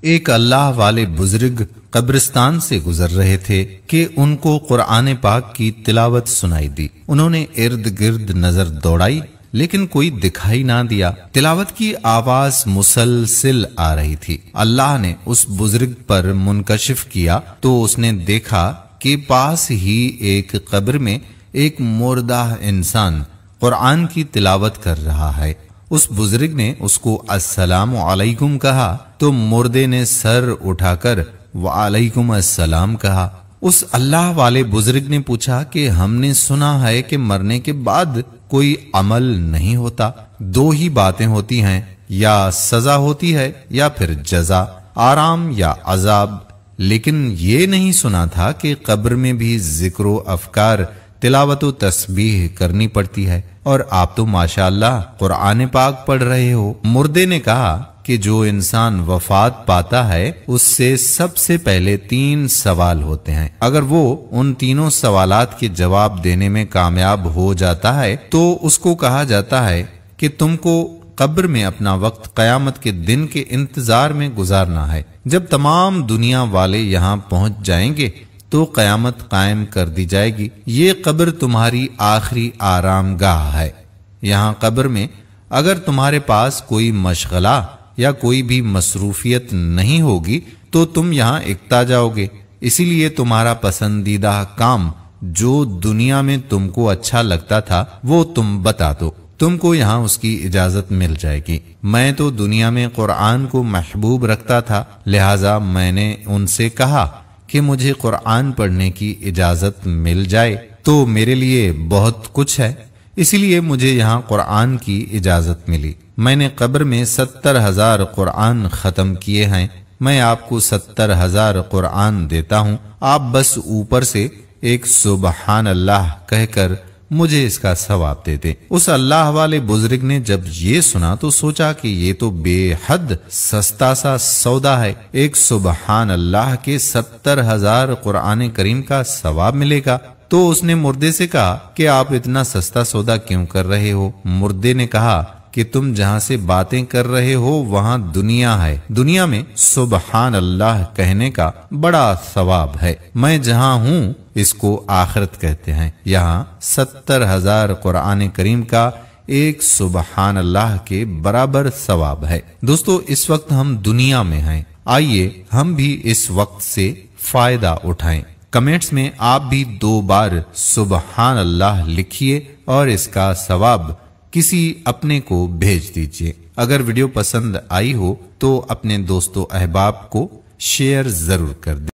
ایک اللہ والے بزرگ قبرستان سے گزر رہے تھے کہ ان کو قرآن پاک کی تلاوت سنائی دی۔ انہوں نے ارد گرد نظر دوڑائی لیکن کوئی دکھائی نہ دیا۔ تلاوت کی آواز مسلسل آ رہی تھی۔ اللہ نے اس بزرگ پر منکشف کیا تو اس نے دیکھا کہ پاس ہی ایک قبر میں ایک مردہ انسان قرآن کی تلاوت کر رہا ہے۔ اس بزرگ نے اس کو السلام علیکم کہا تو مردے نے سر اٹھا کر وعلیکم السلام کہا۔ اس اللہ والے بزرگ نے پوچھا کہ ہم نے سنا ہے کہ مرنے کے بعد کوئی عمل نہیں ہوتا، دو ہی باتیں ہوتی ہیں، یا سزا ہوتی ہے یا پھر جزا، آرام یا عذاب، لیکن یہ نہیں سنا تھا کہ قبر میں بھی ذکر و افکار، تلاوت و تسبیح کرنی پڑتی ہے، اور آپ تو ماشاءاللہ قرآن پاک پڑھ رہے ہو۔ مردے نے کہا کہ جو انسان وفات پاتا ہے اس سے سب سے پہلے 3 سوال ہوتے ہیں، اگر وہ ان تینوں سوالات کے جواب دینے میں کامیاب ہو جاتا ہے تو اس کو کہا جاتا ہے کہ تم کو قبر میں اپنا وقت قیامت کے دن کے انتظار میں گزارنا ہے۔ جب تمام دنیا والے یہاں پہنچ جائیں گے تو قیامت قائم کر دی جائے گی۔ یہ قبر تمہاری آخری آرام گاہ ہے۔ یہاں قبر میں اگر تمہارے پاس کوئی مشغلہ یا کوئی بھی مصروفیت نہیں ہوگی تو تم یہاں اکتا جاؤ گے، اسی لیے تمہارا پسندیدہ کام جو دنیا میں تم کو اچھا لگتا تھا وہ تم بتا دو، تم کو یہاں اس کی اجازت مل جائے گی۔ میں تو دنیا میں قرآن کو محبوب رکھتا تھا، لہٰذا میں نے ان سے کہا کہ مجھے قرآن پڑھنے کی اجازت مل جائے تو میرے لیے بہت کچھ ہے، اسی لیے مجھے یہاں قرآن کی اجازت ملی۔ میں نے قبر میں 70,000 قرآن ختم کیے ہیں، میں آپ کو 70,000 قرآن دیتا ہوں، آپ بس اوپر سے ایک سبحان اللہ کہہ کر مجھے اس کا ثواب دے دیں۔ اس اللہ والے بزرگ نے جب یہ سنا تو سوچا کہ یہ تو بے حد سستا سا سودا ہے، ایک سبحان اللہ کے 70,000 قرآن کریم کا ثواب ملے گا۔ تو اس نے مردے سے کہا کہ آپ اتنا سستا سودا کیوں کر رہے ہو؟ مردے نے کہا کہ تم جہاں سے باتیں کر رہے ہو وہاں دنیا ہے، دنیا میں سبحان اللہ کہنے کا بڑا ثواب ہے، میں جہاں ہوں اس کو آخرت کہتے ہیں، یہاں 70,000 قرآن کریم کا ایک سبحان اللہ کے برابر ثواب ہے۔ دوستو، اس وقت ہم دنیا میں ہیں، آئیے ہم بھی اس وقت سے فائدہ اٹھائیں۔ کمنٹس میں آپ بھی 2 بار سبحان اللہ لکھیے اور اس کا ثواب کسی اپنے کو بھیج دیجیے۔ اگر ویڈیو پسند آئی ہو تو اپنے دوستو احباب کو شیئر ضرور کر دیں۔